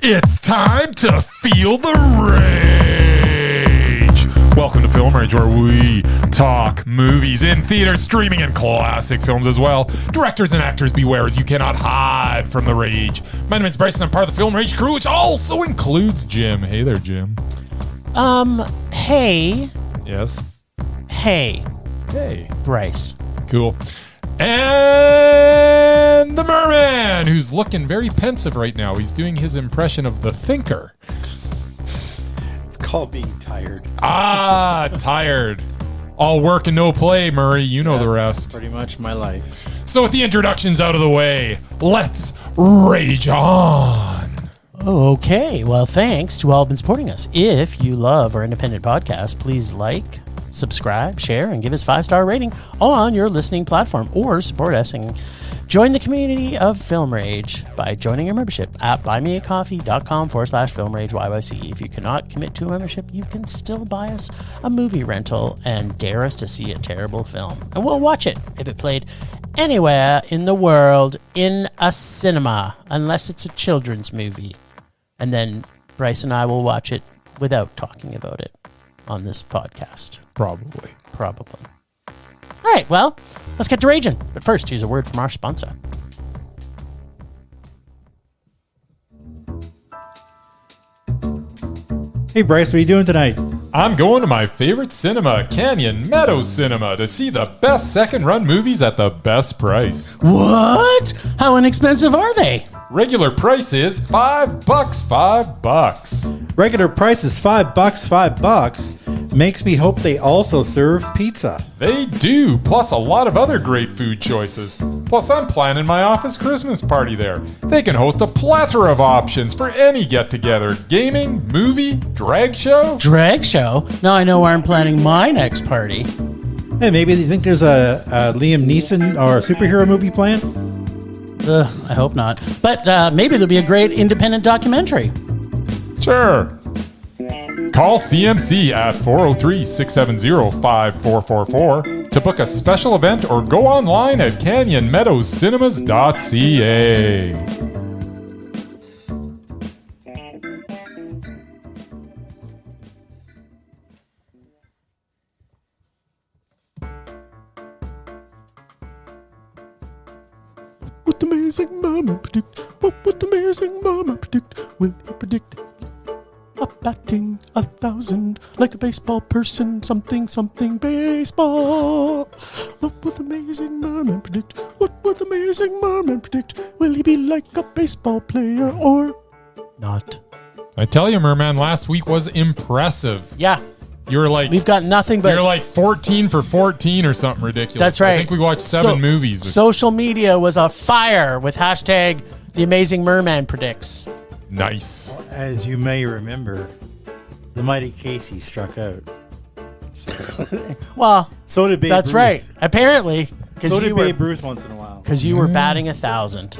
It's time to feel the rage. Welcome to Film Rage, where we talk movies in theater, streaming, and classic films as well. Directors and actors, beware, as you cannot hide from the rage. My name is Bryce, and I'm part of the Film Rage crew, which also includes Jim. Hey there, Jim. Hey. Yes. Hey. Hey. Bryce. Cool. And the Merman, who's looking very pensive right now. He's doing his impression of the Thinker. It's called being tired. Tired. All work and no play, Murray. You know the rest. Pretty much my life. So with the introductions out of the way, let's rage on. Oh, okay. Well, thanks to all who've been supporting us. If you love our independent podcast, please like, subscribe, share, and give us 5-star rating on your listening platform, or support us and join the community of Film Rage by joining our membership at buymeacoffee.com/filmrageyyc. If you cannot commit to a membership, you can still buy us a movie rental and dare us to see a terrible film. And we'll watch it if it played anywhere in the world in a cinema, unless it's a children's movie. And then Bryce and I will watch it without talking about it on this podcast. Probably. All right, well, let's get to raging. But first, here's a word from our sponsor. Hey, Bryce, what are you doing tonight? I'm going to my favorite cinema, Canyon Meadows Cinema, to see the best second-run movies at the best price. What? How inexpensive are they? Regular price is $5. Regular price is $5. Makes me hope they also serve pizza. They do, plus a lot of other great food choices. Plus, I'm planning my office Christmas party there. They can host a plethora of options for any get-together. Gaming, movie, drag show. Drag show? Now I know where I'm planning my next party. Hey, maybe you think there's a Liam Neeson or superhero movie planned? I hope not. But maybe there'll be a great independent documentary. Sure. Call CMC at 403-670-5444 to book a special event, or go online at canyonmeadowscinema.ca. What the Amazing Murman predict? What would the Amazing Murman predict? Will he predict a batting 1,000 like a baseball person? Something baseball. What would the Amazing Murman predict? What would the Amazing Murman predict? Will he be like a baseball player or not? I tell you, Merman, last week was impressive. Yeah. You were like, we've got nothing but... You're like 14 for 14 or something ridiculous. That's right. I think we watched 7 movies. Social media was a fire with hashtag The Amazing Murman Predicts. Nice. As you may remember, the mighty Casey struck out. Well, so did Babe that's Bruce. right. Apparently. So did Babe Bruce once in a while. Because you were batting 1,000.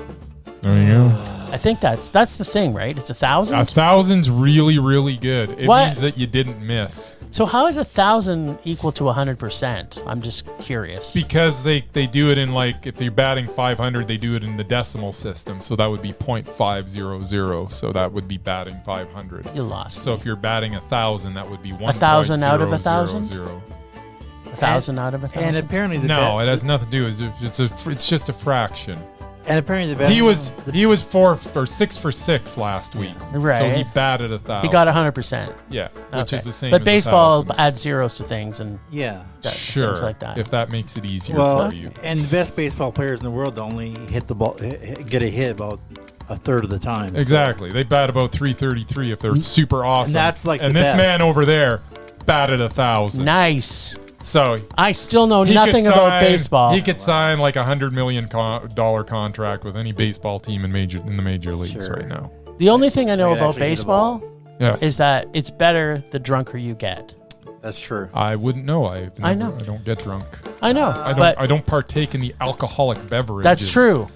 There you go. I think that's the thing, right? It's 1,000? 1,000's really, really good. It What? means that you didn't miss. So how is 1,000 equal to 100%? I'm just curious. Because they do it in, like, if you're batting 500, they do it in the decimal system. So that would be 0.500. So that would be batting 500. You lost. So if you're batting 1,000, that would be 1,000 out of 1,000? 1,000 out of 1,000? And apparently it has nothing to do with it. It's just a fraction. And apparently the best... He was 6 for 6 last week. Right. So he batted 1,000. He got 100%. Yeah, which is the same. But as baseball 1,000. adds zeros to things, and Sure, things like that. If that makes it easier for you. And the best baseball players in the world only hit the ball, get a hit about a third of the time. Exactly. So. They bat about 333 if they're super awesome. And that's like and the this best. Man over there batted 1,000. Nice. So I still know nothing about baseball. He could sign like $100 million contract with any baseball team in the major leagues right now. The only thing I know about baseball is that it's better the drunker you get. That's true. I wouldn't know. I know. I don't get drunk. I know. I don't partake in the alcoholic beverages. That's true.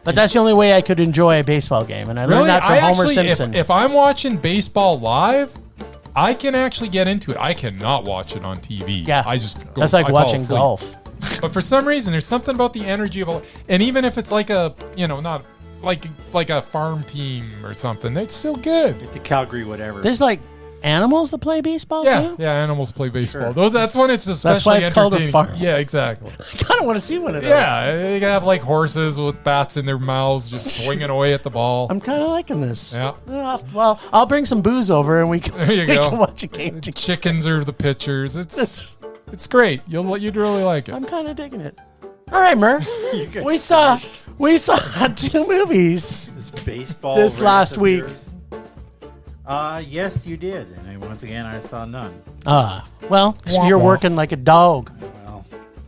But that's the only way I could enjoy a baseball game, and I learned that from Homer Simpson. If I'm watching baseball live, I can actually get into it. I cannot watch it on TV. Yeah. That's like watching golf. But for some reason, there's something about the energy of and even if it's like a, not like a farm team or something. It's still good. Get to Calgary, whatever. There's like animals that play baseball Yeah, too? yeah. Animals play baseball. Sure. That's when it's especially That's why it's called a entertaining. farm. Yeah, exactly. I kind of want to see one of those. Yeah, you have like horses with bats in their mouths just swinging away at the ball. I'm kind of liking this. Yeah. Well, I'll bring some booze over and we can, There you we go. can watch a game together. Chickens are the pitchers. It's great. You'd really like it. I'm kind of digging it. All right, Mur. guys we saw 2 movies. This baseball. This rant last of week. yours. Yes, you did. And once again, I saw none. Well, so Wah, you're wah. working like a dog. Well,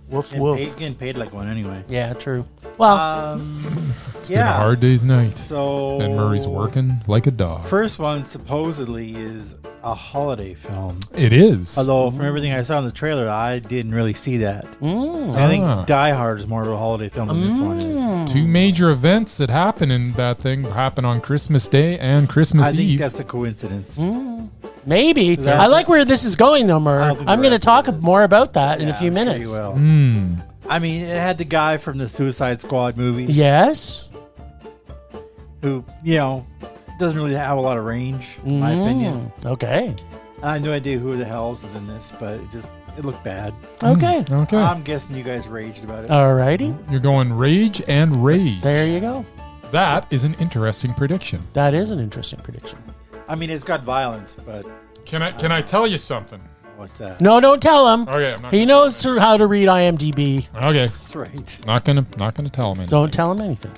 Woof woof. getting paid like one anyway. Yeah, true. Well, It's been a hard day's night. So And Murray's working like a dog. First one supposedly is a holiday film. It is. Although from everything I saw in the trailer, I didn't really see that. Mm. I think Ah. Die Hard is more of a holiday film than this one is. 2 major events that happen in that thing happen on Christmas Day and Christmas I think Eve. that's a coincidence. maybe. That- I like where this is going, though, I Mur. don't think I'm the going to rest talk of it is. more about that in a Yeah, few I'm sure minutes. you will. Hmm. I mean, it had the guy from the Suicide Squad movies. Yes. Who, doesn't really have a lot of range, in my opinion. Okay. I have no idea who the hell else is in this, but it looked bad. Okay. Okay. I'm guessing you guys raged about it. Alrighty. You're going rage and rage. There you go. That is an interesting prediction. That is an interesting prediction. I mean, it's got violence, but Can I tell you something? what's that? No, don't tell him. Okay, I'm not. He knows how to read IMDb. Okay, That's right. not gonna tell him anything. Don't tell him anything.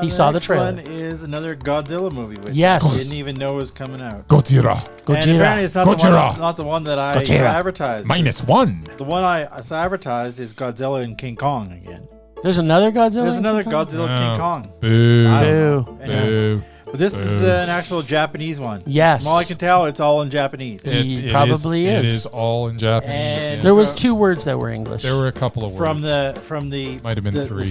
He saw the next trailer. one is another Godzilla movie, which Yes. I didn't even know was coming out. Godzilla And apparently Gojira. it's not the, Gojira. one, not the one that I Gojira. advertised. -1. The one I saw advertised is Godzilla and King Kong again. There's another Godzilla. There's another King Kong? Godzilla and King Kong. Boo. I don't Boo. know. Boo. But this is an actual Japanese one. Yes. From all I can tell, it's all in Japanese. He probably It is. is all in Japanese. And- yes. There was 2 words that were English. There were a couple of words. From the Might have been the, 3.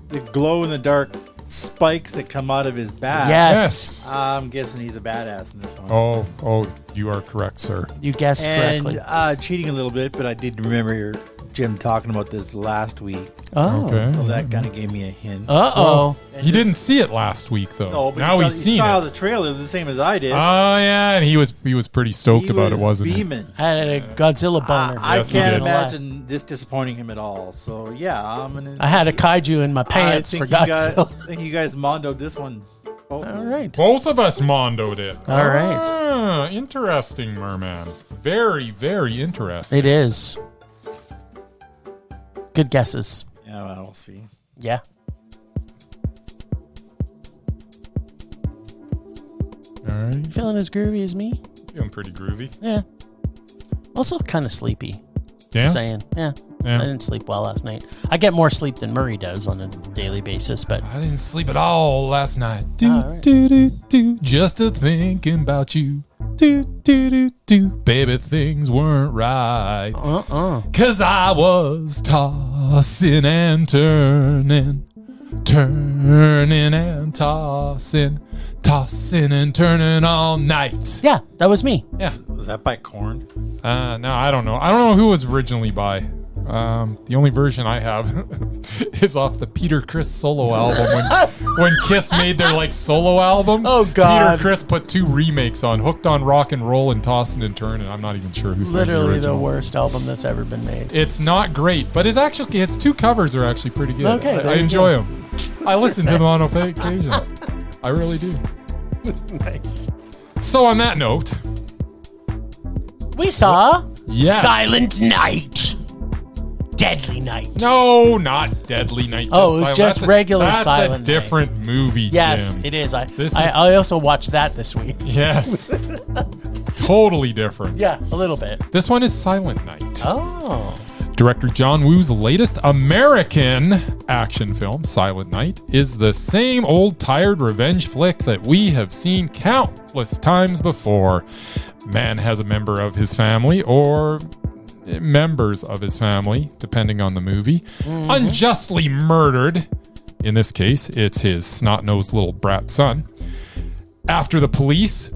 the glow in the dark spikes that come out of his back. Yes. I'm guessing he's a badass in this one. Oh, you are correct, sir. You guessed correctly. And cheating a little bit, but I did remember Jim talking about this last week, Oh. Okay. so that kind of gave me a hint. Uh-oh. And You this- didn't see it last week, though. No, but now he he's saw, seen he saw it. the trailer the same as I did. Oh yeah, and he was pretty stoked He about it, was wasn't he? beaming. I had a Godzilla boner. I Yes, he can't did. imagine this disappointing him at all. So yeah, I'm gonna. I had a kaiju in my pants I for think Godzilla. I think you guys mondoed this one. All right. Both of us mondoed it. All right. Ah, interesting, Merman. Very, very interesting. It is. Good guesses. Yeah, well, we'll see. Yeah. All right. Feeling as groovy as me? Feeling pretty groovy. Yeah. Also kind of sleepy. Yeah? Just saying. Yeah. Yeah. I didn't sleep well last night. I get more sleep than Murray does on a daily basis, but I didn't sleep at all last night. Do, All right. do, do, do. Just a thinking about you. Do, do, do, do. Baby, things weren't right. 'Cause I was tossing and turning. Turning and tossing. Tossing and turning all night. yeah, that was me. Yeah. Was that by Korn? No, I don't know. I don't know who it was originally by. The only version I have is off the Peter Criss solo album when Kiss made their like solo albums. Oh, God. Peter Criss put 2 remakes on Hooked on Rock and Roll and Tossin' and Turnin'. I'm not even sure who sang Literally the the original. worst album that's ever been made. It's not great, but its 2 covers are actually pretty good. Okay, I there you enjoy go. them. I listen to them on occasion. I really do. Nice. So on that note, We saw Yes. Silent Night. Deadly Night. no, not Deadly Night. Oh, it was just That's regular That's Silent a Night. different movie, Yes, Jim. it is. This is- I also watched that this week. Yes. Totally different. Yeah, a little bit. This one is Silent Night. Oh. Director John Woo's latest American action film, Silent Night, is the same old tired revenge flick that we have seen countless times before. Man has a member of his family, or members of his family, depending on the movie, unjustly murdered. In this case, it's his snot-nosed little brat son. After the police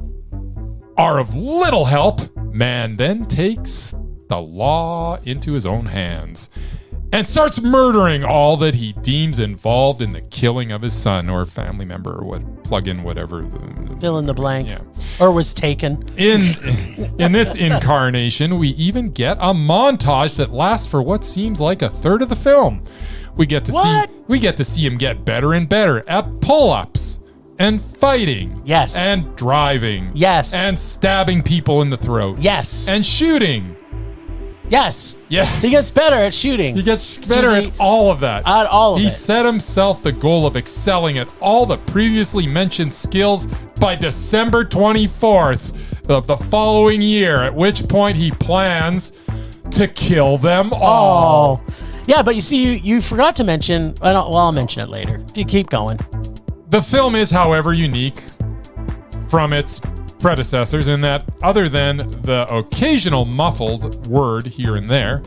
are of little help, man then takes the law into his own hands and starts murdering all that he deems involved in the killing of his son or family member or what. Plug in whatever. Fill in the blank. Yeah. Or was taken. In this incarnation, we even get a montage that lasts for what seems like a third of the film. We get to see him get better and better at pull-ups and fighting. Yes. And driving. Yes. And stabbing people in the throat. Yes. And shooting. Yes. Yes. He gets better at shooting. He gets better at all of that. At all of it. He set himself the goal of excelling at all the previously mentioned skills by December 24th of the following year, at which point he plans to kill them all. Oh. Yeah, but you see, you forgot to mention... I'll mention it later. You keep going. The film is, however, unique from its predecessors in that, other than the occasional muffled word here and there,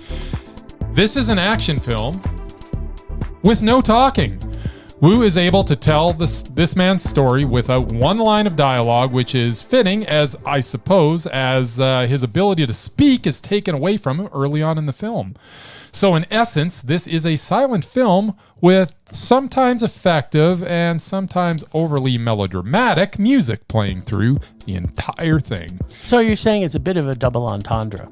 this is an action film with no talking. Wu is able to tell this man's story without one line of dialogue, which is fitting, as I suppose, as his ability to speak is taken away from him early on in the film. So in essence, this is a silent film with sometimes effective and sometimes overly melodramatic music playing through the entire thing. So you're saying it's a bit of a double entendre?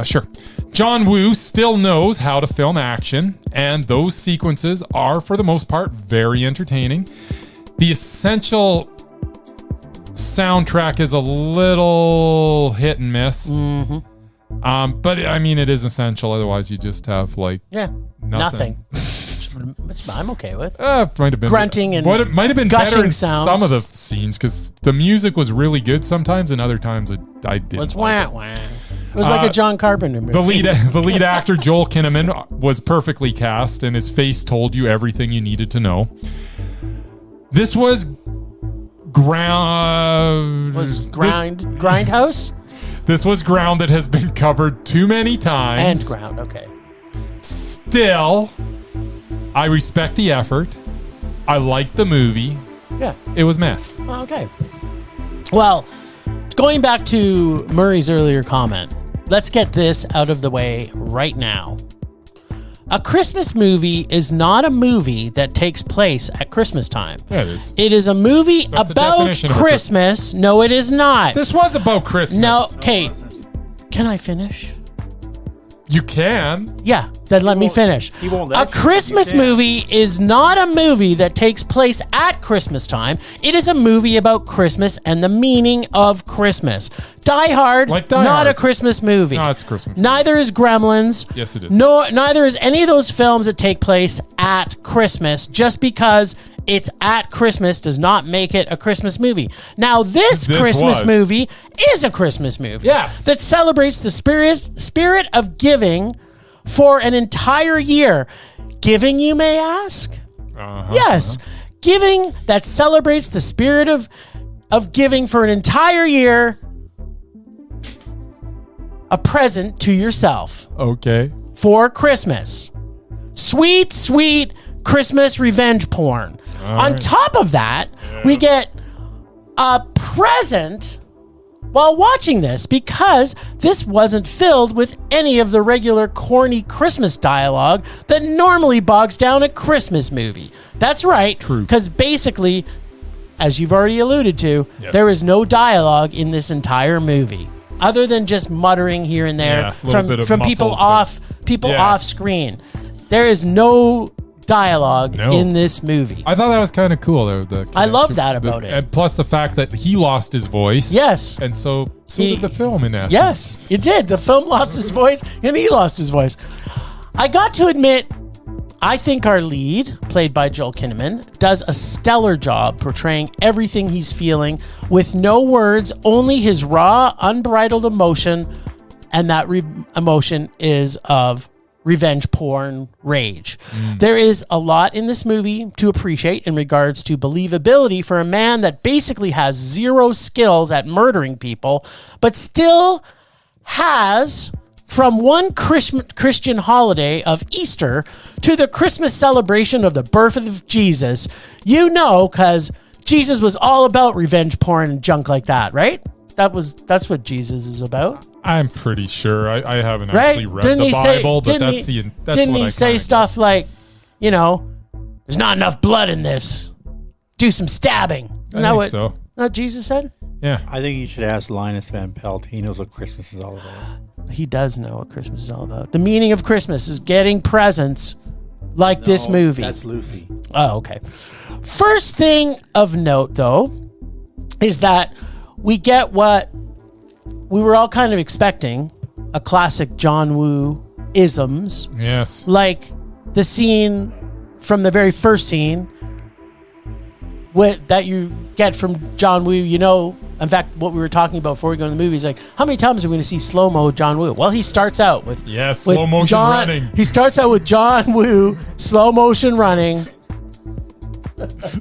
Sure. John Woo still knows how to film action, and those sequences are, for the most part, very entertaining. The essential soundtrack is a little hit and miss. Mm-hmm. But I mean, it is essential. Otherwise, you just have nothing. Which I'm okay with. Might have been grunting and it might have been better in sounds. some of the scenes because the music was really good sometimes, and other times I didn't. It's wah. It was like a John Carpenter movie. The lead actor Joel Kinnaman was perfectly cast, and his face told you everything you needed to know. This was Grindhouse. This was ground that has been covered too many times. And ground, okay. Still, I respect the effort. I like the movie. Yeah. It was meh. Okay. Well, going back to Murray's earlier comment, let's get this out of the way right now. A Christmas movie is not a movie that takes place at Christmas time. Yeah, it is. It is a movie about Christmas. No, it is not. This was about Christmas. No, okay. Can I finish? You can. Yeah, then let me finish. He won't let A Christmas movie is not a movie that takes place at Christmas time. It is a movie about Christmas and the meaning of Christmas. Die Hard, not a Christmas movie. No, it's a Christmas movie. Neither is Gremlins. Yes, it is. No, neither is any of those films that take place at Christmas. Just because it's at Christmas does not make it a Christmas movie. Now, this Christmas movie is a Christmas movie. Yes. That celebrates the spirit of giving for an entire year. Giving, you may ask? Yes. Giving that celebrates the spirit of giving for an entire year. A present to yourself. Okay. For Christmas. Sweet, sweet Christmas revenge porn. On top of that, we get a present while watching this because this wasn't filled with any of the regular corny Christmas dialogue that normally bogs down a Christmas movie. That's right. True. Because basically, as you've already alluded to, there is no dialogue in this entire movie other than just muttering here and there from people off screen. There is no dialogue in this movie. I thought that was kind of cool. I love that about it. And plus the fact that he lost his voice. Yes. And so did the film in essence. Yes, it did. The film lost his voice and he lost his voice. I got to admit, I think our lead, played by Joel Kinnaman, does a stellar job portraying everything he's feeling with no words, only his raw, unbridled emotion, and that emotion is of revenge porn rage. There is a lot in this movie to appreciate in regards to believability for a man that basically has zero skills at murdering people, but still has, from one Christian holiday of Easter to the Christmas celebration of the birth of Jesus, because Jesus was all about revenge porn and junk like that, right? That's what Jesus is about. I'm pretty sure. I haven't Right? actually read the Bible, but that's didn't what he I say kinda stuff like, there's not enough blood in this. Do some stabbing. Isn't that think what, so. what Jesus said? Yeah. I think you should ask Linus Van Pelt. He knows what Christmas is all about. He does know what Christmas is all about. The meaning of Christmas is getting presents like this movie. That's Lucy. Oh, okay. First thing of note, though, is that we get what we were all kind of expecting, a classic John Woo isms, Yes. like the scene from the very first scene that you get from John Woo. In fact, what we were talking about before we go to the movie is like, how many times are we going to see slow-mo John Woo? Well, he starts out with slow motion running. He starts out with John Woo, slow motion running,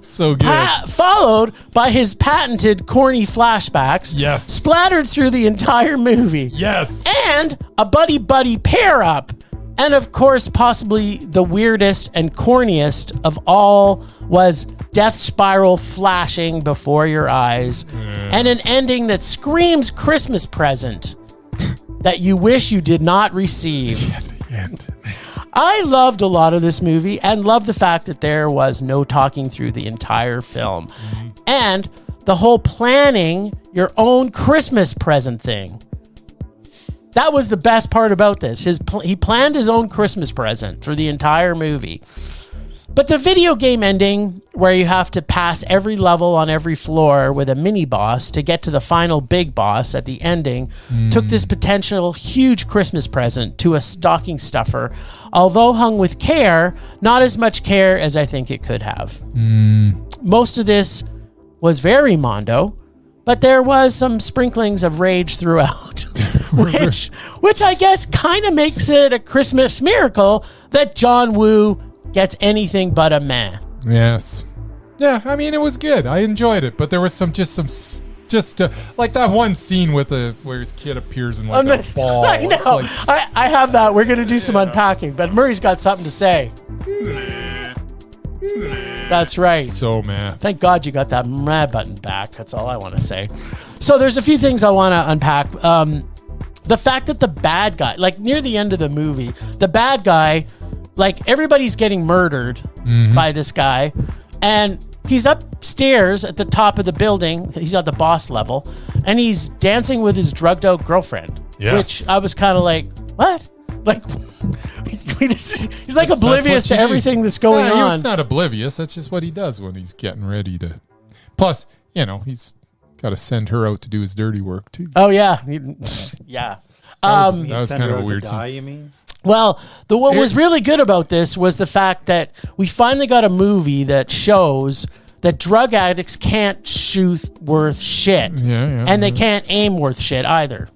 So good. followed by his patented corny flashbacks. Yes. Splattered through the entire movie. Yes. And a buddy-buddy pair-up. And of course, possibly the weirdest and corniest of all was Death Spiral flashing before your eyes. And an ending that screams Christmas present that you wish you did not receive. The end. I loved a lot of this movie and loved the fact that there was no talking through the entire film. And the whole planning your own Christmas present thing. That was the best part about this. He planned his own Christmas present for the entire movie. But the video game ending, where you have to pass every level on every floor with a mini boss to get to the final big boss at the ending, took this potential huge Christmas present to a stocking stuffer, although hung with care, not as much care as I think it could have. Most of this was very Mondo, but there was some sprinklings of rage throughout, which I guess kind of makes it a Christmas miracle that John Woo gets anything but a meh. Yes. Yeah, I mean, it was good. I enjoyed it, but there was like that one scene with where his kid appears in like a ball. I know. It's like, I have that. We're going to do some unpacking, but Murray's got something to say. That's right. so meh. Thank God you got that meh button back. That's all I want to say. So there's a few things I want to unpack. The fact that the bad guy, like near the end of the movie, the bad guy, like everybody's getting murdered by this guy, and he's upstairs at the top of the building. He's at the boss level, and he's dancing with his drugged out girlfriend. Yes. Which I was kind of like, what? Like, he's like That's oblivious what to you everything do. that's going on. He's not oblivious. That's just what he does when he's getting ready to. Plus, he's got to send her out to do his dirty work too. Oh yeah, yeah. That was Send kind her of a out weird to die, scene. you mean? Well, what was really good about this was the fact that we finally got a movie that shows that drug addicts can't shoot worth shit. Yeah. And they can't aim worth shit either.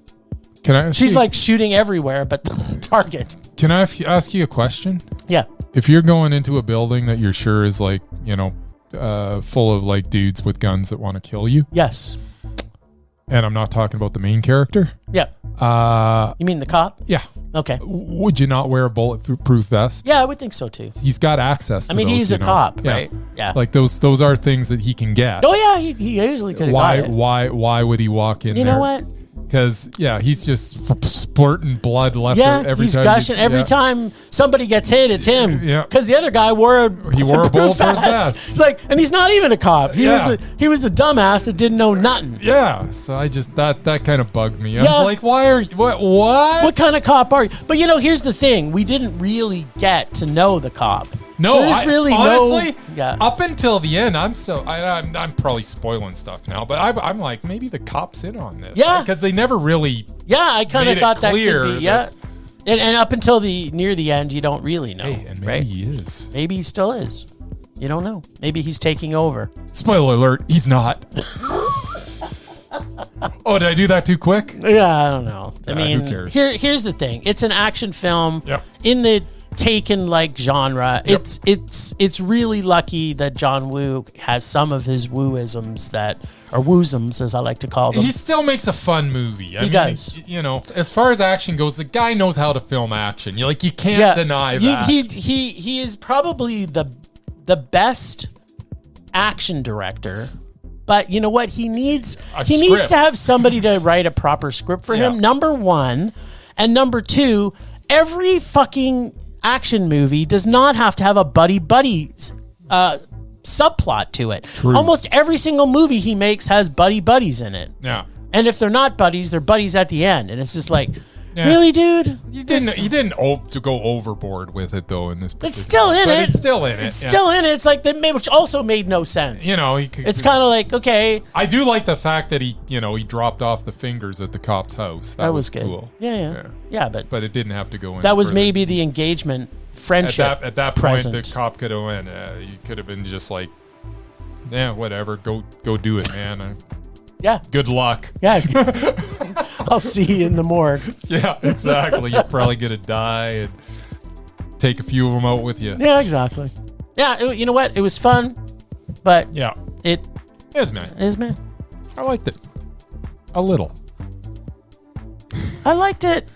Can I? She's like shooting everywhere, but target. Can I ask you a question? Yeah. If you're going into a building that you're sure is like, full of like dudes with guns that want to kill you, Yes. and I'm not talking about the main character. Yeah. You mean the cop? Yeah. Okay. Would you not wear a bulletproof vest? Yeah, I would think so too. He's got access to I mean, those, he's a cop, Yeah. right? Yeah. Like those are things that he can get. Oh yeah, he easily could have got it. Why would he walk in there? You know what? Because he's just splurting blood left every he's time. gushing. Every time somebody gets hit, it's him. Yeah. Because the other guy wore a bulletproof vest. It's like, and he's not even a cop. He was the dumbass that didn't know nothing. Yeah. So I just that kind of bugged me. I Yeah. was like, why are you what? What kind of cop are you? But here's the thing: we didn't really get to know the cop. No, There's really honestly, yeah. up until the end, I'm probably spoiling stuff now, but I'm like, maybe the cop's in on this. Yeah. Because they never really. Yeah, I kind made of it thought that clear could be. Yeah. And up until near the end, you don't really know. Hey, and maybe right? he is. Maybe he still is. You don't know. Maybe he's taking over. Spoiler alert, he's not. Oh, did I do that too quick? Yeah, I don't know. I mean, who cares? Here's the thing. It's an action film Yep. in the Taken-like genre. Yep. It's really lucky that John Woo has some of his wooisms or woosums, as I like to call them. He still makes a fun movie. He does. As far as action goes, the guy knows how to film action. You can't deny that. He is probably the best action director But you know what? He needs A needs script. to have somebody to write a proper script for him. Yeah. Number one, and number two, every fucking action movie does not have to have a buddy subplot to it. True. Almost every single movie he makes has buddies in it. Yeah. And if they're not buddies, they're buddies at the end. And it's just like, Yeah. really, dude? You didn't to go overboard with it though in this. It's still in it. It's still in it. It's still in it. It's like which also made no sense. You know, It's kind of like, okay, I do like the fact that he dropped off the fingers at the cop's house. that was good. cool. Yeah, but It didn't have to go in. that was further. maybe the engagement friendship. At that point, present. the cop could have went. You could have been just like, yeah, whatever. Go do it, man. Yeah. Good luck. Yeah. I'll see you in the morgue. Yeah, exactly. You're probably gonna die and take a few of them out with you. Yeah, exactly. Yeah, you know what? It was fun, but Yeah, it it's man. is, man. I liked it a little. I liked it.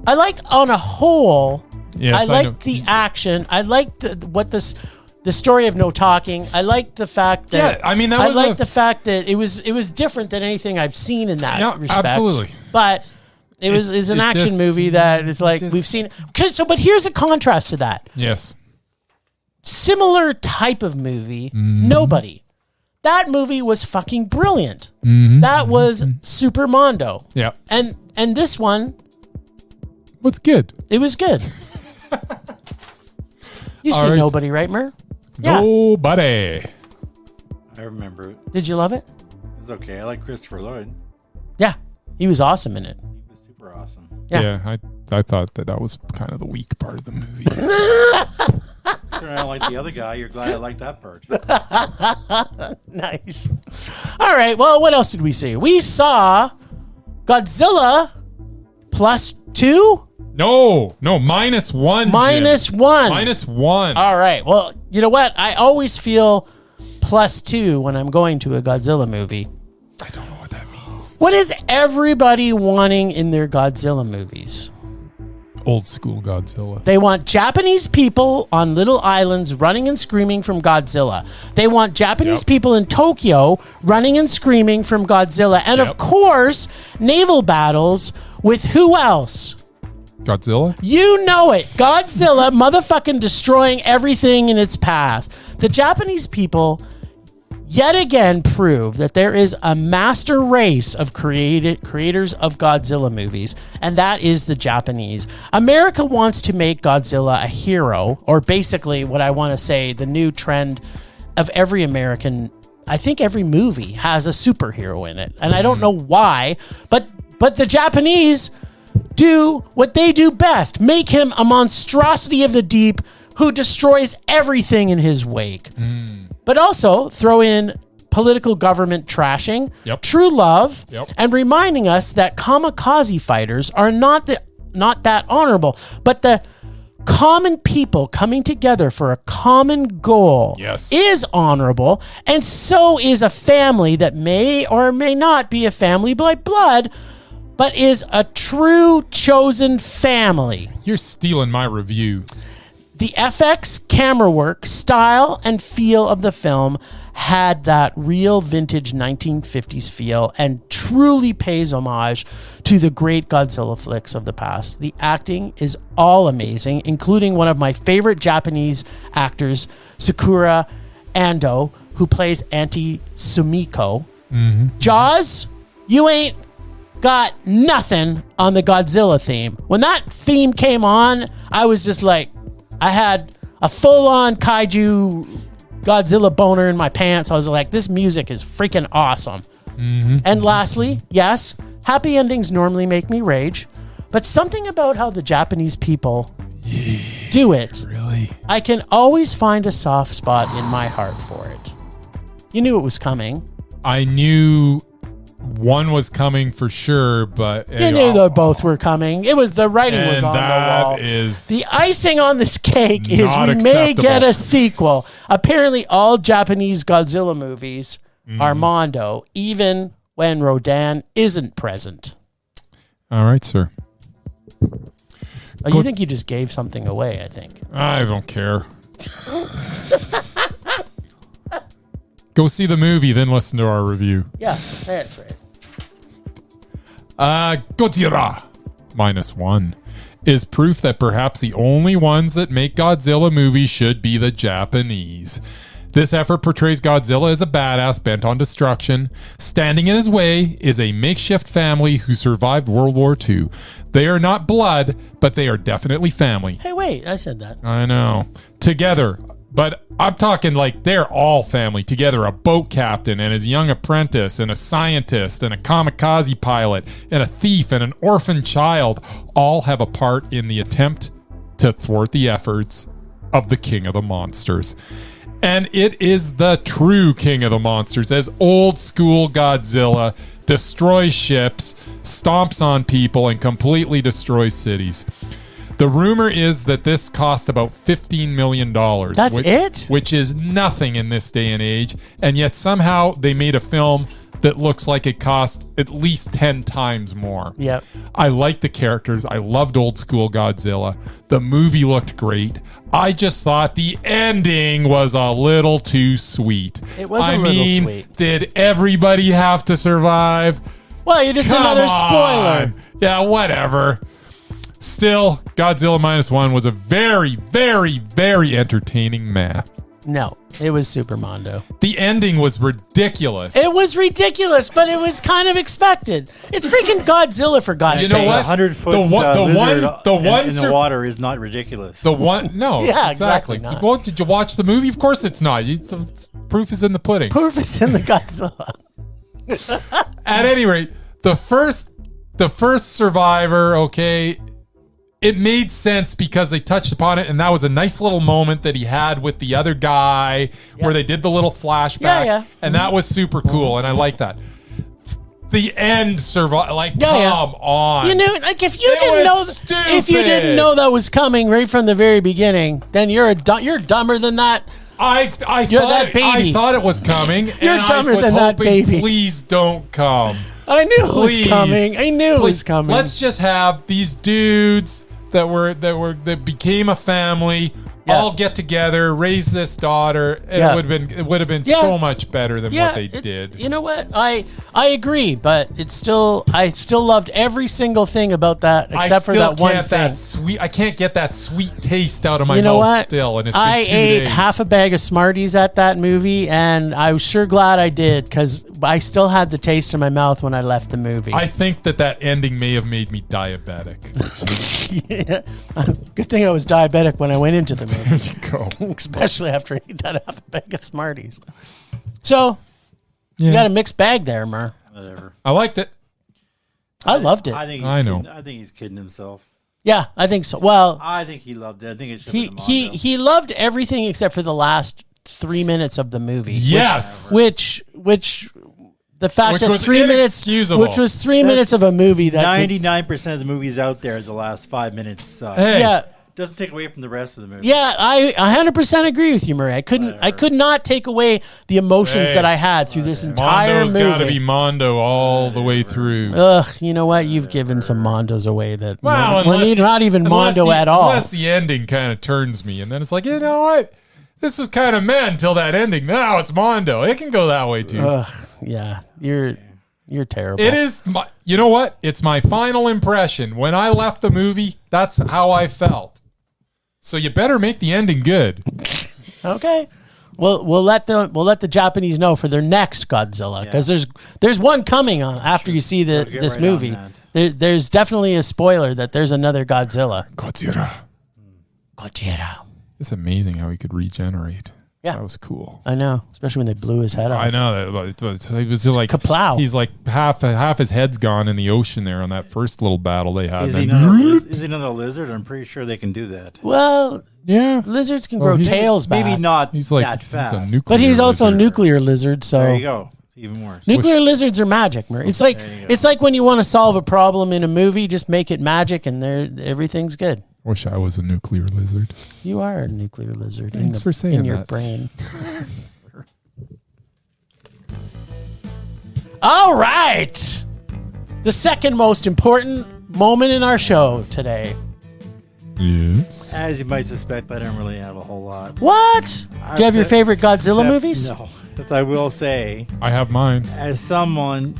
I liked on a whole. Yes, I I know. liked the action. I liked the story of no talking. I liked the fact that Yeah, I mean, that I was liked the fact that it was different than anything I've seen in that Yeah, respect. absolutely. But it's an it action just- movie that it's like just- we've seen. But here's a contrast to that. Yes. Similar type of movie. Mm-hmm. Nobody. That movie was fucking brilliant. Mm-hmm. That was Super Mondo. Yeah. And this one, What's good? it was good. You All see right. Nobody, right, Mer? Yeah. Nobody. I remember it. Did you love it? It was okay. I like Christopher Lloyd. Yeah. He was awesome in it. He was super awesome. Yeah. I thought that was kind of the weak part of the movie. Sure, I don't like the other guy. You're glad I like that part. Nice. All right. Well, what else did we see? We saw Godzilla +2? No, -1. -1. -1. All right. Well, you know what? I always feel +2 when I'm going to a Godzilla movie. I don't know what that means. What is everybody wanting in their Godzilla movies? Old school Godzilla. They want Japanese people on little islands running and screaming from Godzilla. They want Japanese Yep. people in Tokyo running and screaming from Godzilla. And Yep. of course, naval battles with who else? Godzilla? You know it. Godzilla motherfucking destroying everything in its path. The Japanese people yet again prove that there is a master race of creators of Godzilla movies, and that is the Japanese. America wants to make Godzilla a hero, or basically what I want to say, the new trend of every American, I think every movie has a superhero in it. And I don't know why, but the Japanese do what they do best. Make him a monstrosity of the deep who destroys everything in his wake. But also throw in political government trashing, Yep. true love, Yep. and reminding us that kamikaze fighters are not that honorable, but the common people coming together for a common goal Yes. is honorable, and so is a family that may or may not be a family by blood, but is a true chosen family. You're stealing my review. The FX camera work, style, and feel of the film had that real vintage 1950s feel and truly pays homage to the great Godzilla flicks of the past. The acting is all amazing, including one of my favorite Japanese actors, Sakura Ando, who plays Auntie Sumiko. Jaws, you ain't got nothing on the Godzilla theme. When that theme came on, I was just like, I had a full-on kaiju Godzilla boner in my pants. I was like, this music is freaking awesome. And lastly, yes, happy endings normally make me rage, but something about how the Japanese people do it, Really? I can always find a soft spot in my heart for it. You knew it was coming. I knew one was coming for sure, but You knew they both were coming. It was the writing was and on the wall. that is The icing on this cake is Not we may acceptable. get a sequel. Apparently, all Japanese Godzilla movies are Mondo, even when Rodan isn't present. all right, sir. Oh, you think you just gave something away, I think. I don't care. Go see the movie, then listen to our review. Yeah, that's right. Godzilla -1 is proof that perhaps the only ones that make Godzilla movies should be the Japanese. This effort portrays Godzilla as a badass bent on destruction. Standing in his way is a makeshift family who survived World War II. They are not blood, but they are definitely family. Hey, wait, I said that. I know. Together. But I'm talking like they're all family together. A boat captain and his young apprentice and a scientist and a kamikaze pilot and a thief and an orphan child all have a part in the attempt to thwart the efforts of the King of the Monsters. And it is the true King of the Monsters as old school Godzilla destroys ships, stomps on people, and completely destroys cities. The rumor is that this cost about $15 million. That's it? Which is nothing in this day and age. And yet somehow they made a film that looks like it cost at least 10 times more. Yep. I like the characters. I loved old school Godzilla. The movie looked great. I just thought the ending was a little too sweet. It was a little sweet. Did everybody have to survive? Well, you're just another spoiler. Yeah, whatever. Still, Godzilla -1 was a very, very, very entertaining meh. No, it was Super Mondo. The ending was ridiculous. It was ridiculous, but it was kind of expected. It's freaking Godzilla, for God's You sake. know what? 100-foot one in the water is not ridiculous. No, Yeah, exactly. exactly not. Well, did you watch the movie? Of course it's not. Proof is in the pudding. Proof is in the Godzilla. At any rate, the first survivor, okay, it made sense because they touched upon it, and that was a nice little moment that he had with the other guy where they did the little flashback, and that was super cool, and I like that. The end come on. You know, like if you didn't know that was coming right from the very beginning, then you're dumber than that. I thought it was coming. You're dumber than that baby. Please don't come. I knew it was coming. I knew it was coming. Let's just have these dudes that became a family all get together, raise this daughter, and it would have been so much better than what they did. You know what? I agree, but I still loved every single thing about that except for that one thing. I can't get that sweet taste out of my mouth still, and it's been 2 days. I ate half a bag of Smarties at that movie, and I was sure glad I did because I still had the taste in my mouth when I left the movie. I think that ending may have made me diabetic. Good thing I was diabetic when I went into the movie. There you go. Especially after I ate that half a bag of Smarties. So, you got a mixed bag there, Mur. Whatever. I liked it. I loved it. I think he's kidding himself. Yeah, I think so. Well, I think he loved it. I think it should have been he loved everything except for the last 3 minutes of the movie. Yes. Which the fact that 3 minutes, which was 3 minutes of a movie that 99% of the movies out there, the last 5 minutes. Doesn't take away from the rest of the movie. Yeah, I 100% agree with you, Murray. I could not take away the emotions that I had through this entire movie. Mondo's got to be Mondo all the way through. Ugh, you know what? You've given some Mondos away that not even Mondo at all. Unless the ending kind of turns me, and then it's like, you know what? This was kind of meh until that ending. Now it's Mondo. It can go that way too. Ugh, yeah, you're terrible. It is. You know what? It's my final impression. When I left the movie, that's how I felt. So you better make the ending good. Okay. Well, we'll let the Japanese know for their next Godzilla because there's one coming after you see this movie. There's definitely a spoiler that there's another Godzilla. Godzilla. It's amazing how he could regenerate. Yeah, that was cool. I know, especially when they blew his head off. I know. It was like kaplow. He's like half his head's gone in the ocean there on that first little battle they had. Is he not a lizard? I'm pretty sure they can do that. Well, yeah, lizards can grow tails back. Maybe not he's like, that fast. But he's also a nuclear lizard, so there you go. It's even worse. Nuclear lizards are magic, Murray. It's like when you want to solve a problem in a movie, just make it magic, and everything's good. Wish I was a nuclear lizard. You are a nuclear lizard. Thanks for saying in your that. brain. All right. The second most important moment in our show today. Yes. As you might suspect, I don't really have a whole lot. What? Do you have your favorite Godzilla movies? No. that I will say, I have mine. as someone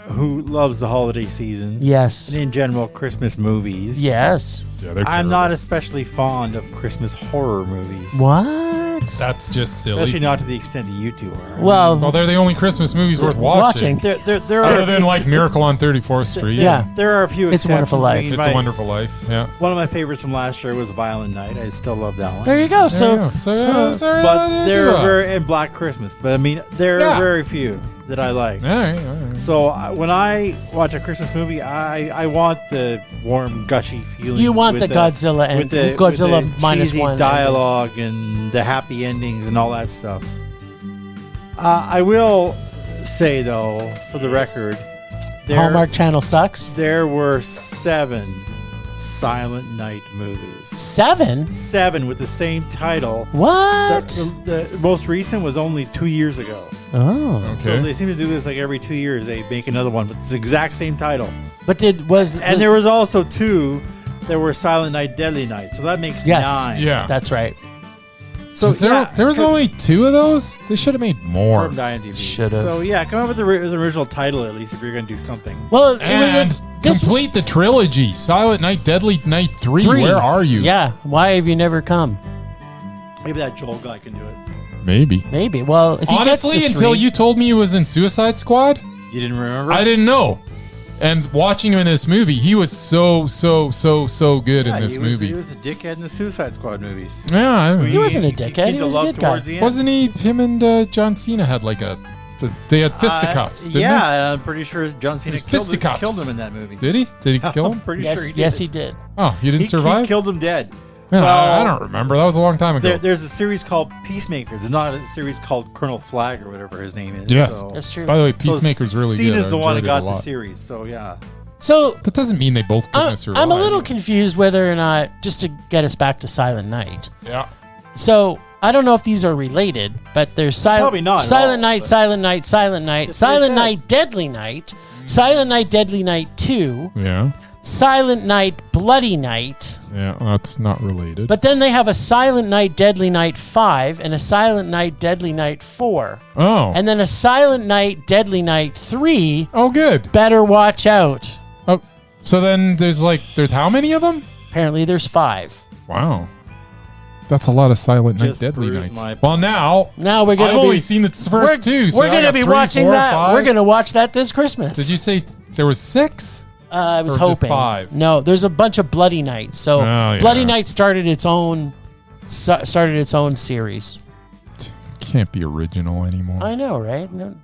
who loves the holiday season, Yes. and in general Christmas movies, Yes. Yeah, they're I'm terrible. not especially fond of Christmas horror movies. What? That's just silly. Especially not to the extent that you two are. Well, Well, they're the only Christmas movies worth watching. There Other are than like Miracle on 34th Street. Yeah. there are a few It's a exceptions. Wonderful Life. I mean, It's a Wonderful Life. Yeah. One of my favorites from last year was Violent Night. I still love that one. there you go. There you So, go. But there are very and Black Christmas. But I mean, there Yeah. are very few that I like. All right. All right. So when I watch a Christmas movie, I want the warm, gushy feelings. you want with the Godzilla and with the Godzilla with the Minus cheesy one dialogue and the happy endings and all that stuff. I will say though, for the record, Hallmark Channel sucks. there were 7 Silent Night movies. 7? 7 with the same title. What? The most recent was only 2 years ago. Oh. Okay. So they seem to do this like every 2 years. They make another one, but it's the exact same title. But And there was also 2 that were Silent Night, Deadly Night. So that makes Yes. 9. Yeah. That's right. So there was only 2 of those? They should have made more. from IMDb. Should've. So yeah, come up with the original title at least if you're going to do something. Well, it And was this complete the trilogy. Silent Night, Deadly Night 3. 3. Where are you? Yeah. Why have you never come? Maybe that Joel guy can do it. Maybe. Maybe. Well, if he Honestly, gets to until 3, you told me he was in Suicide Squad, You didn't remember? I didn't know. And watching him in this movie, he was so good Yeah, in this he movie. was a dickhead in the Suicide Squad movies. Yeah, I don't He know. wasn't a dickhead. He was a good guy. Wasn't he? Him and John Cena had like they had fisticuffs, didn't yeah, and I'm pretty sure John Cena It was killed fisticuffs. him in that movie. they? Did he? Did he kill I'm him? pretty yes, sure he did. yes, he did. Oh, you didn't He survive? killed him dead. Yeah, Well, I don't remember. That was a long time ago. There's a series called Peacemaker. There's not a series called Colonel Flag or whatever his name is. Yes. So. That's true. By the way, So Peacemaker's really good. Cena's I the one that enjoyed it got a the lot. series. So yeah. So That doesn't mean they both couldn't have survived. I'm a little confused whether or not, just to get us back to Silent Night. Yeah. So I don't know if these are related, but there's Probably not at Silent all, Night, but- Silent Night, Silent Night, That's what I Silent said. Night, Deadly Night, Silent Night, Deadly Night 2, Yeah. Silent Night, Bloody Night. Yeah. That's not related. But then they have a Silent Night, Deadly Night 5 and a Silent Night, Deadly Night 4. oh. And then a Silent Night, Deadly Night 3. Oh, good. Better watch out. Oh, so then there's how many of them? Apparently there's 5. Wow. That's a lot of Silent Night, Just Deadly bruised Nights. my Well, now Now we're I've going to only be seen the first 2. So we're I going to got be 3, watching 4, that. 5. We're going to watch that this Christmas. Did you say there was 6? I was Or just hoping. 5? No, there's a bunch of Bloody Nights. So Oh, yeah. Bloody Night started its own series. Can't be original anymore. I know, right? No,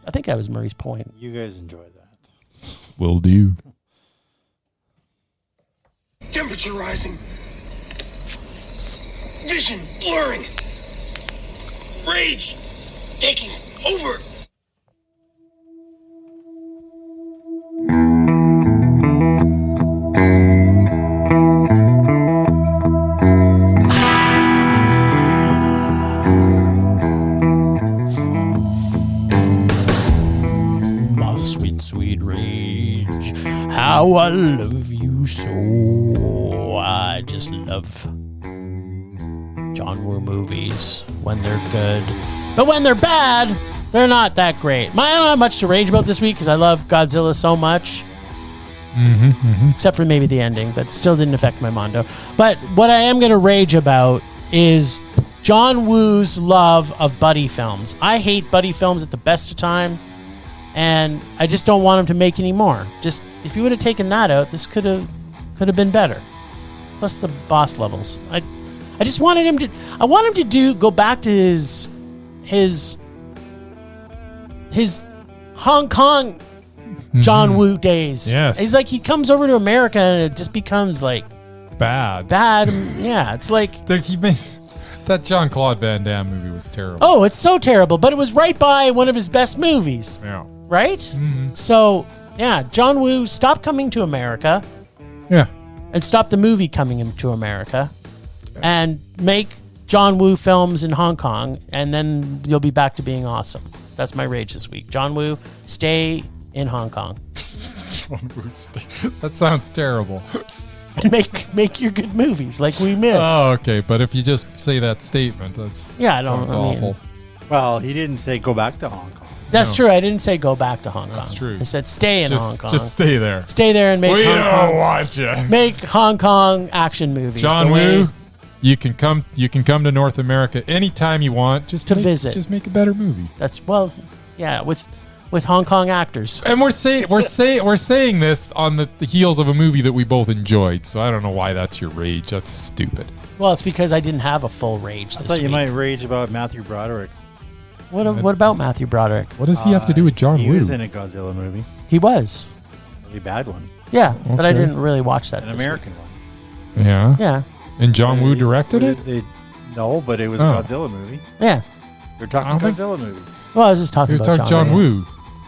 I think that was Murray's point. You guys enjoy that. Will do. Temperature rising. Vision blurring. Rage taking over. My sweet, sweet rage. How I love you so. I just love John Woo movies when they're good. But when they're bad, they're not that great. I don't have much to rage about this week because I love Godzilla so much. Except for maybe the ending, but still didn't affect my mondo. But what I am going to rage about is John Woo's love of buddy films. I hate buddy films at the best of time, and I just don't want him to make any more. Just if you would have taken that out, this could have been better. Plus the boss levels. I just wanted him to. I want him to go back to his Hong Kong John Woo days. Yes. He's like, he comes over to America and it just becomes like Bad. Yeah, it's like, That Jean-Claude Van Damme movie was terrible. oh, it's so terrible, but it was right by one of his best movies, Yeah. right? So, yeah, John Woo, stop coming to America Yeah. and stop the movie coming to America and make John Woo films in Hong Kong, and then you'll be back to being awesome. That's my rage this week. John Woo, stay in Hong Kong That sounds terrible. and make your good movies like we miss. Oh, okay. But if you just say that statement, that's Yeah, I don't- sounds I mean- awful. Well, he didn't say go back to Hong Kong. That's true. I didn't say go back to Hong Kong. That's true. I said stay in Hong Kong. Just stay there. Stay there and make We Hong don't Kong. want you. Make Hong Kong action movies. John the way- Woo, you can come to North America anytime you want. Just To visit. Just make a better movie. That's with Hong Kong actors. And we're saying this on the heels of a movie that we both enjoyed. So I don't know why that's your rage. That's stupid. Well, it's because I didn't have a full rage I this thought week. you might rage about Matthew Broderick. What about Matthew Broderick? What does he have to do with John He Woo? was in a Godzilla movie. He was. A really bad one. Yeah, but I Okay. didn't really watch that. An this American week. one. Yeah. Yeah, And John Woo directed it? No, but it was Oh. a Godzilla movie. yeah. They're I talking don't think- Godzilla movies. Well, I was just talking He was about talking John Woo.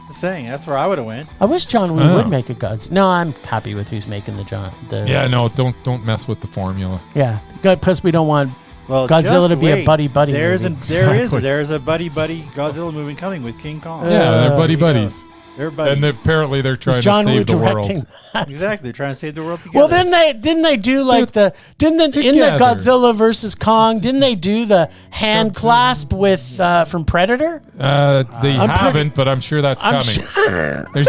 Just saying, that's where I would have went. I wish John Woo Oh. would make a Godzilla. No, I'm happy with who's making the Yeah, no, don't mess with the formula. Yeah, plus we don't want Well, Godzilla just to be a wait. buddy-buddy There's movie. there's a buddy Godzilla movie coming with King Kong. Yeah, they're buddy there you go. buddies. They're buddies. And apparently they're trying Is John to Woo save the directing world. that? Exactly, they're trying to save the world together. Well, didn't they do like in the Together. Godzilla versus Kong? Didn't they do the hand clasp with from Predator? They I'm haven't, but I'm sure that's I'm coming. They're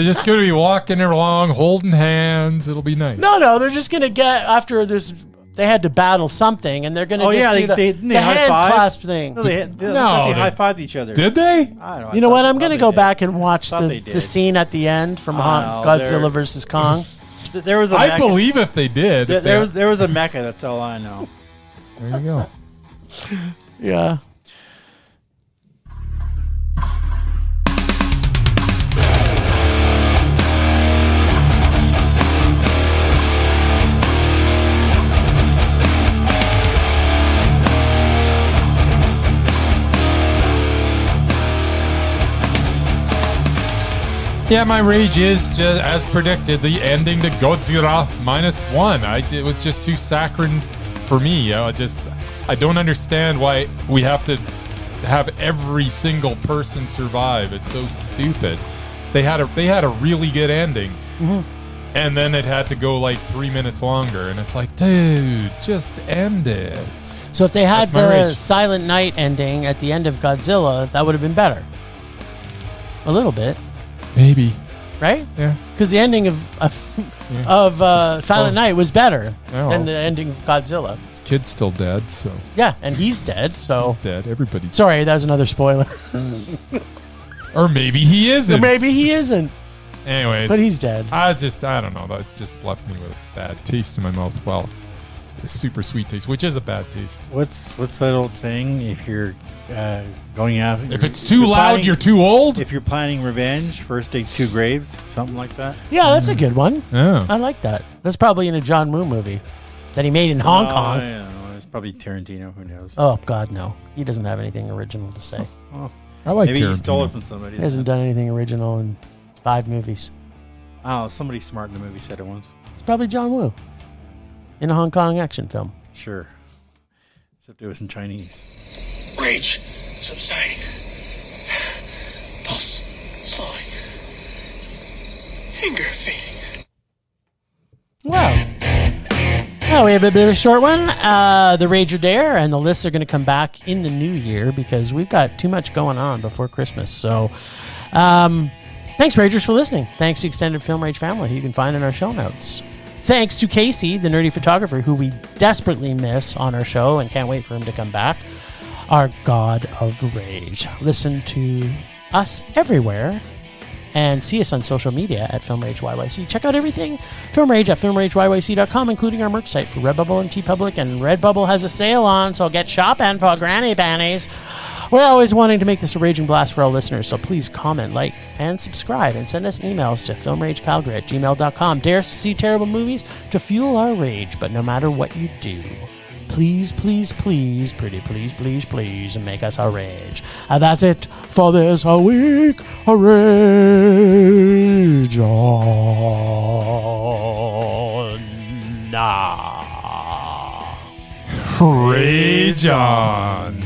just gonna be walking along, holding hands. It'll be nice. No, they're just gonna get after this. They had to battle something, and they're gonna Oh, just yeah, do they the hand high-five? clasp thing. No, they No, high-fived each other. Did they? I don't know. You know what? I'm going gonna to go back and watch Thought they the did. scene at the end from Oh, Godzilla they're- versus Kong. There was a I mecha. believe if they did. There was a mecha. That's all I know. There you go. Yeah. Yeah, my rage is just as predicted. The ending to Godzilla -1. It was just too saccharine for me. I don't understand why we have to have every single person survive. It's so stupid. They had a really good ending, and then it had to go like 3 minutes longer. And it's like, dude, just end it. So if they had That's my the rage. Silent Night ending at the end of Godzilla, that would have been better. A little bit, Maybe. right? Yeah. Because the ending of Silent Night was better Oh. than the ending of Godzilla. His kid's still dead, so Yeah, and he's dead. So he's dead. Everybody's. sorry, that was another spoiler. Or maybe he isn't. Maybe he isn't, Anyways, but he's dead. I don't know. That just left me with a bad taste in my mouth. Well, a super sweet taste, which is a bad taste. What's that old saying? If you're going out, If it's too loud, you're too old. If you're planning revenge, first dig 2 graves, something like that. Yeah, that's a good one. Yeah. I like that. That's probably in a John Woo movie that he made in Hong Kong. I don't know. It's probably Tarantino. Who knows? Oh God, no! He doesn't have anything original to say. I like Maybe he stole it Tarantino. from somebody. He hasn't done anything original in 5 movies. Oh, somebody smart in the movie said it once. It's probably John Woo in a Hong Kong action film. Sure. Except it was in Chinese. Rage subsiding. Pulse slowing. Anger fading. Wow. Oh, we have a bit of a short one. The Rage are there, and the lists are going to come back in the new year because we've got too much going on before Christmas. So, thanks, Ragers, for listening. Thanks to Extended Film Rage family, who you can find in our show notes. Thanks to Casey, the nerdy photographer, who we desperately miss on our show and can't wait for him to come back. Our God of Rage. Listen to us everywhere and see us on social media at Film Rage YYC. Check out everything Film Rage at filmrageyyc.com, including our merch site for Redbubble and TeePublic. And Redbubble has a sale on, so get shopping for granny panties. We're always wanting to make this a raging blast for our listeners, so please comment, like, and subscribe, and send us emails to filmragecalgary@gmail.com. Dare us to see terrible movies to fuel our rage, but no matter what you do, please, please, please, pretty please, please, please, and make us a rage. And that's it for this week. A rage on. Rage on.